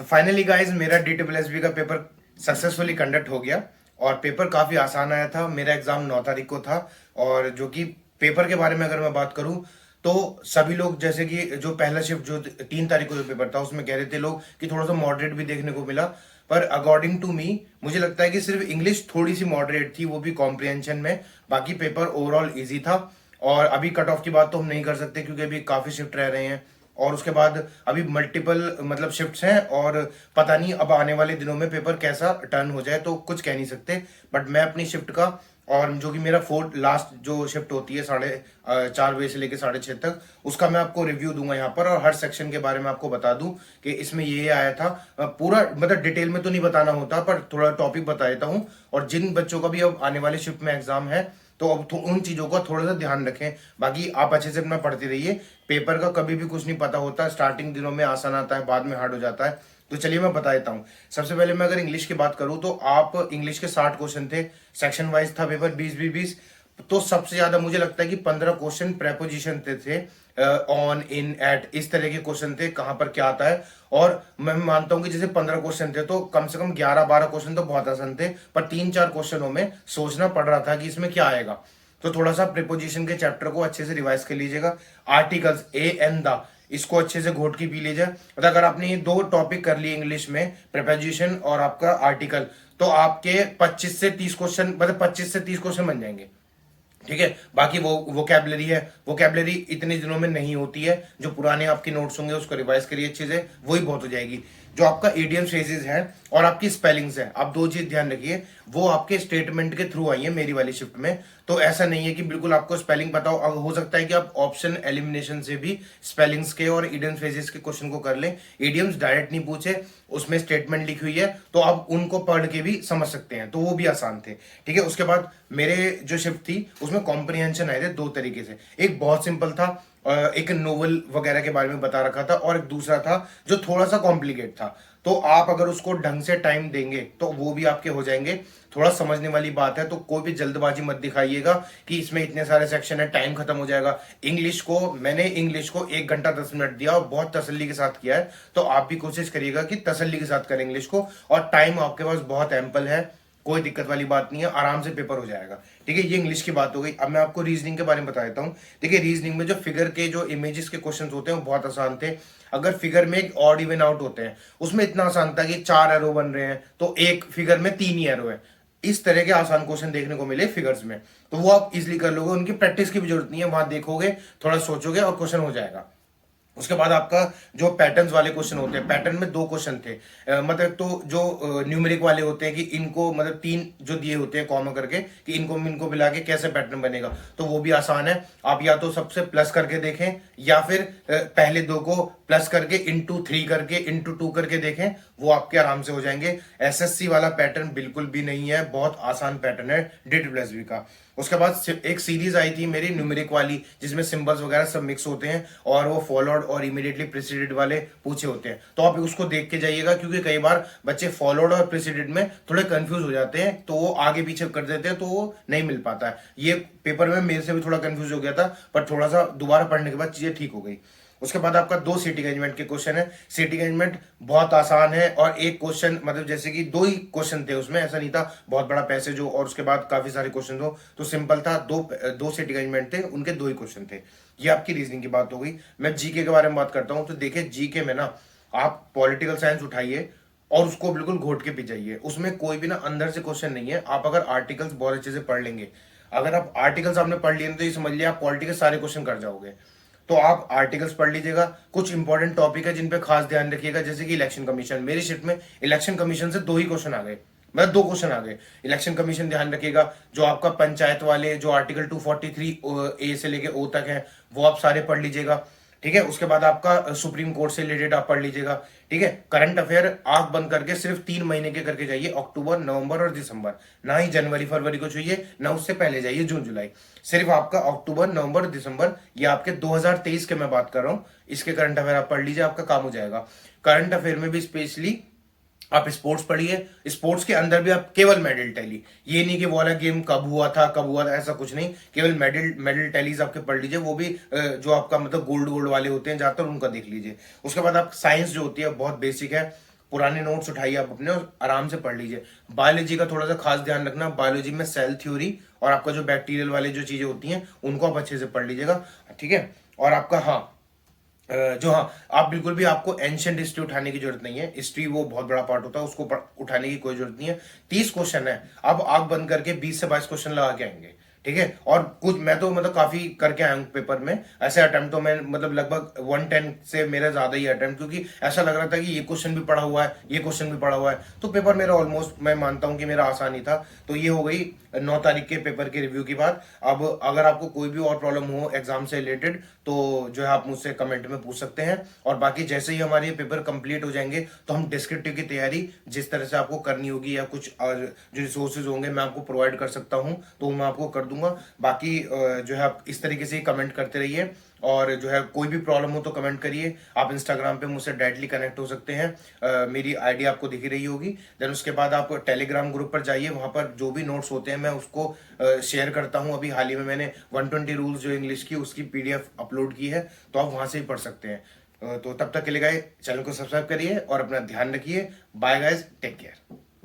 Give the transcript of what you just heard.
Finally guys मेरा DSSB का paper successfully conduct हो गया और पेपर काफ़ी आसान आया था। मेरा एग्ज़ाम 9 तारीख को था और जो कि पेपर के बारे में अगर मैं बात करूं तो सभी लोग जैसे कि जो पहला शिफ्ट जो 3 तारीख को जो पेपर था उसमें कह रहे थे लोग कि थोड़ा सा मॉडरेट भी देखने को मिला। पर अकॉर्डिंग टू मी मुझे लगता है कि सिर्फ इंग्लिश थोड़ी सी मॉडरेट थी, वो भी कॉम्प्रिहेंशन में। बाकी पेपर ओवरऑल ईजी था। और अभी कट ऑफ की बात तो हम नहीं कर सकते क्योंकि अभी काफ़ी शिफ्ट रह रहे हैं और उसके बाद अभी मल्टीपल मतलब शिफ्ट्स हैं और पता नहीं अब आने वाले दिनों में पेपर कैसा टर्न हो जाए, तो कुछ कह नहीं सकते। बट मैं अपनी शिफ्ट का और जो कि मेरा फोर्थ लास्ट जो शिफ्ट होती है 4:30 से लेकर 6:30 तक, उसका मैं आपको रिव्यू दूंगा यहाँ पर और हर सेक्शन के बारे में आपको बता दूं कि इसमें ये आया था। पूरा मतलब डिटेल में तो नहीं बताना होता पर थोड़ा टॉपिक बता देता हूँ। और जिन बच्चों का भी अब आने वाले शिफ्ट में एग्जाम है तो अब उन चीज़ों का थोड़ा सा ध्यान रखें। बाकी आप अच्छे से अपना पढ़ते रहिए। पेपर का कभी भी कुछ नहीं पता होता, स्टार्टिंग दिनों में आसान आता है, बाद में हार्ड हो जाता है। तो चलिए मैं बता देता हूँ। सबसे पहले मैं अगर इंग्लिश की बात करूँ तो आप इंग्लिश के 60 क्वेश्चन थे, सेक्शन वाइज था पेपर 20-20-20। तो सबसे ज्यादा मुझे लगता है कि 15 क्वेश्चन प्रेपोजिशन थे, ऑन, इन, एट, इस तरह के क्वेश्चन थे, कहां पर क्या आता है। और मैं मानता हूं कि जैसे 15 क्वेश्चन थे तो कम से कम 11-12 क्वेश्चन तो बहुत आसान थे, पर 3-4 क्वेश्चनों में सोचना पड़ रहा था कि इसमें क्या आएगा। तो थोड़ा सा प्रिपोजिशन के चैप्टर को अच्छे से रिवाइज कर लीजिएगा। आर्टिकल्स ए एन द, इसको अच्छे से घोट की पी लीजिए। मतलब अगर आपने ये दो टॉपिक कर लिए इंग्लिश में, प्रिपोजिशन और आपका आर्टिकल, तो आपके 25 से 30 क्वेश्चन, मतलब 25 से 30 क्वेश्चन बन जाएंगे। ठीक है। बाकी वो वोकैबलरी है, वोकैबलरी इतने दिनों में नहीं होती है। जो पुराने आपके नोट्स होंगे उसको रिवाइज करिए अच्छे से, वही बहुत हो जाएगी। जो आपका इडियम फ्रेजेस है और आपकी स्पेलिंग्स है, आप दो चीज ध्यान रखिए, वो आपके स्टेटमेंट के थ्रू आई है मेरी वाली शिफ्ट में। तो ऐसा नहीं है कि बिल्कुल आपको स्पेलिंग पता हो। हो सकता है कि आप ऑप्शन एलिमिनेशन से भी स्पेलिंग्स के और इडियम फ्रेजेस के क्वेश्चन को कर लें। इडियम्स डायरेक्ट नहीं पूछे, उसमें स्टेटमेंट लिखी हुई है तो आप उनको पढ़ के भी समझ सकते हैं, तो वो भी आसान थे। ठीक है। उसके बाद मेरे जो शिफ्ट थी उसमें कॉम्प्रिहेंशन आए थे दो तरीके से। एक बहुत सिंपल था, एक नोवेल वगैरह के बारे में बता रखा था, और एक दूसरा था जो थोड़ा सा कॉम्प्लिकेट था। तो आप अगर उसको ढंग से टाइम देंगे तो वो भी आपके हो जाएंगे। थोड़ा समझने वाली बात है तो कोई भी जल्दबाजी मत दिखाइएगा कि इसमें इतने सारे सेक्शन है, टाइम खत्म हो जाएगा। मैंने इंग्लिश को 1 घंटा 10 मिनट दिया और बहुत तसल्ली के साथ किया है। तो आप भी कोशिश करिएगा कि तसल्ली के साथ करें इंग्लिश को, और टाइम आपके पास बहुत एम्पल है, कोई दिक्कत वाली बात नहीं है, आराम से पेपर हो जाएगा। ठीक है। ये इंग्लिश की बात हो गई। अब मैं आपको रीजनिंग के बारे में बता देता हूँ। देखिए, रीजनिंग में जो फिगर के जो इमेजेस के क्वेश्चंस होते हैं वो बहुत आसान थे। अगर फिगर में एक ऑड इवन आउट होते हैं उसमें इतना आसान था कि 4 एरो बन रहे हैं तो एक फिगर में 3 ही एरो है। इस तरह के आसान क्वेश्चन देखने को मिले फिगर्स में, तो वो आप इजिली कर लोगे। उनकी प्रैक्टिस की भी जरूरत नहीं है, वहां देखोगे, थोड़ा सोचोगे और क्वेश्चन हो जाएगा। उसके बाद आपका जो पैटर्न्स वाले क्वेश्चन होते हैं, पैटर्न में दो क्वेश्चन थे। मतलब तो जो न्यूमेरिक वाले होते हैं कि इनको मतलब 3 जो दिए होते हैं कॉमा करके कि इनको इनको मिला के कैसे पैटर्न बनेगा, तो वो भी आसान है। आप या तो सबसे प्लस करके देखें या फिर पहले दो को प्लस करके इंटू 3 करके इंटू 2 करके देखें, वो आपके आराम से हो जाएंगे। एसएससी वाला पैटर्न बिल्कुल भी नहीं है, बहुत आसान पैटर्न है DSSB का। उसके बाद एक सीरीज आई थी मेरी न्यूमेरिक वाली जिसमें सिंबल्स वगैरह सब मिक्स होते हैं और वो फॉलोड और इमीडिएटली प्रिसीडेड वाले पूछे होते हैं, तो आप उसको देख के जाइएगा क्योंकि कई बार बच्चे फॉलोड और प्रिसीडेड में थोड़े कंफ्यूज हो जाते हैं, तो वो आगे पीछे कर देते हैं तो वो नहीं मिल पाता है। ये पेपर में मेरे से भी थोड़ा कंफ्यूज हो गया था, पर थोड़ा सा दोबारा पढ़ने के बाद चीजें ठीक हो गई। उसके बाद आपका 2 सिटी अरेंजमेंट के क्वेश्चन है। सिटी अरेंजमेंट बहुत आसान है और एक क्वेश्चन मतलब जैसे कि 2 ही क्वेश्चन थे उसमें, ऐसा नहीं था बहुत बड़ा पैसेज हो और उसके बाद काफी सारे क्वेश्चन हो, तो सिंपल था। दो सिटी अरेंजमेंट थे, उनके 2 ही क्वेश्चन थे। ये आपकी रीजनिंग की बात हो गई। मैं जीके के बारे में बात करता हूँ। तो देखिए, जीके में ना आप पॉलिटिकल साइंस उठाइए और उसको बिल्कुल घोट के पी जाइए। उसमें कोई भी ना अंदर से क्वेश्चन नहीं है। आप अगर आर्टिकल्स बहुत अच्छे से पढ़ लेंगे, अगर आप आर्टिकल्स आपने पढ़ लिए तो ये समझ लिया आप पॉलिटिकल सारे क्वेश्चन कर जाओगे। तो आप आर्टिकल्स पढ़ लीजिएगा। कुछ इंपॉर्टेंट टॉपिक है जिन पे खास ध्यान रखिएगा, जैसे कि इलेक्शन कमीशन। मेरी शिफ्ट में इलेक्शन कमीशन से 2 ही क्वेश्चन आ गए, मतलब 2 क्वेश्चन आ गए। इलेक्शन कमीशन ध्यान रखिएगा। जो आपका पंचायत वाले जो आर्टिकल 243 ए से लेके ओ तक है वो आप सारे पढ़ लीजिएगा। ठीक है। उसके बाद आपका सुप्रीम कोर्ट से रिलेटेड आप पढ़ लीजिएगा। ठीक है। करंट अफेयर आंख बंद करके सिर्फ 3 महीने के करके जाइए, अक्टूबर, नवंबर और दिसंबर। ना ही जनवरी फरवरी को चाहिए, ना उससे पहले जाइए जून जुलाई। सिर्फ आपका अक्टूबर, नवंबर, दिसंबर, ये आपके 2023 के मैं बात कर रहा हूं, इसके करंट अफेयर आप पढ़ लीजिए, आपका काम हो जाएगा। करंट अफेयर में भी स्पेशली आप स्पोर्ट्स पढ़िए। स्पोर्ट्स के अंदर भी आप केवल मेडल टैली, ये नहीं कि वो वाला गेम कब हुआ था, ऐसा कुछ नहीं। केवल मेडल मेडल टैलीज आपके पढ़ लीजिए, वो भी जो आपका मतलब गोल्ड वाले होते हैं ज्यादातर, उनका देख लीजिए। उसके बाद आप साइंस जो होती है बहुत बेसिक है। पुराने नोट्स उठाइए आप अपने और आराम से पढ़ लीजिए। बायोलॉजी का थोड़ा सा खास ध्यान रखना, बायोलॉजी में सेल थ्योरी और आपका जो बैक्टीरियल वाली जो चीजें होती हैं उनको आप अच्छे से पढ़ लीजिएगा, ठीक है। और आपका हाँ हाँ, आप बिल्कुल भी आपको एंशियंट हिस्ट्री उठाने की जरूरत नहीं है, हिस्ट्री वो बहुत बड़ा पार्ट होता है, उसको उठाने की कोई जरूरत नहीं है। 30 क्वेश्चन है, अब आंख बंद करके 20 से 22 क्वेश्चन लगा के आएंगे, ठीक है। और कुछ मैं तो मतलब काफी करके आया हूँ पेपर में, ऐसे अटेम्प्ट तो मैं मतलब लगभग 110 से मेरा ज्यादा ही अटेम्प्ट, क्योंकि ऐसा लग रहा था कि ये क्वेश्चन भी पढ़ा हुआ है, ये क्वेश्चन भी पढ़ा हुआ है, तो पेपर मेरा ऑलमोस्ट मैं मानता हूँ कि मेरा आसान ही था। तो ये हो गई 9 तारीख के पेपर के रिव्यू की बात। अब अगर आपको कोई भी और प्रॉब्लम हो एग्जाम से रिलेटेड तो जो है आप मुझसे कमेंट में पूछ सकते हैं। और बाकी जैसे ही हमारे पेपर कंप्लीट हो जाएंगे तो हम डिस्क्रिप्टिव की तैयारी जिस तरह से आपको करनी होगी या कुछ जो रिसोर्सेज होंगे मैं आपको प्रोवाइड कर सकता हूं तो मैं आपको कर दूंगा। बाकी जो है आप इस तरीके से ही कमेंट करते रहिए, और जो है कोई भी प्रॉब्लम हो तो कमेंट करिए। आप इंस्टाग्राम पे मुझसे डायरेक्टली कनेक्ट हो सकते हैं, मेरी आईडी आपको दिख रही होगी। देन उसके बाद आप टेलीग्राम ग्रुप पर जाइए, वहां पर जो भी नोट्स होते हैं मैं उसको शेयर करता हूं। अभी हाल ही में मैंने 120 रूल्स जो इंग्लिश की उसकी पीडीएफ अपलोड की है, तो आप वहां से ही पढ़ सकते हैं। तो तब तक के लिए गाइस चैनल को सब्सक्राइब करिए और अपना ध्यान रखिए। Bye guys, take care.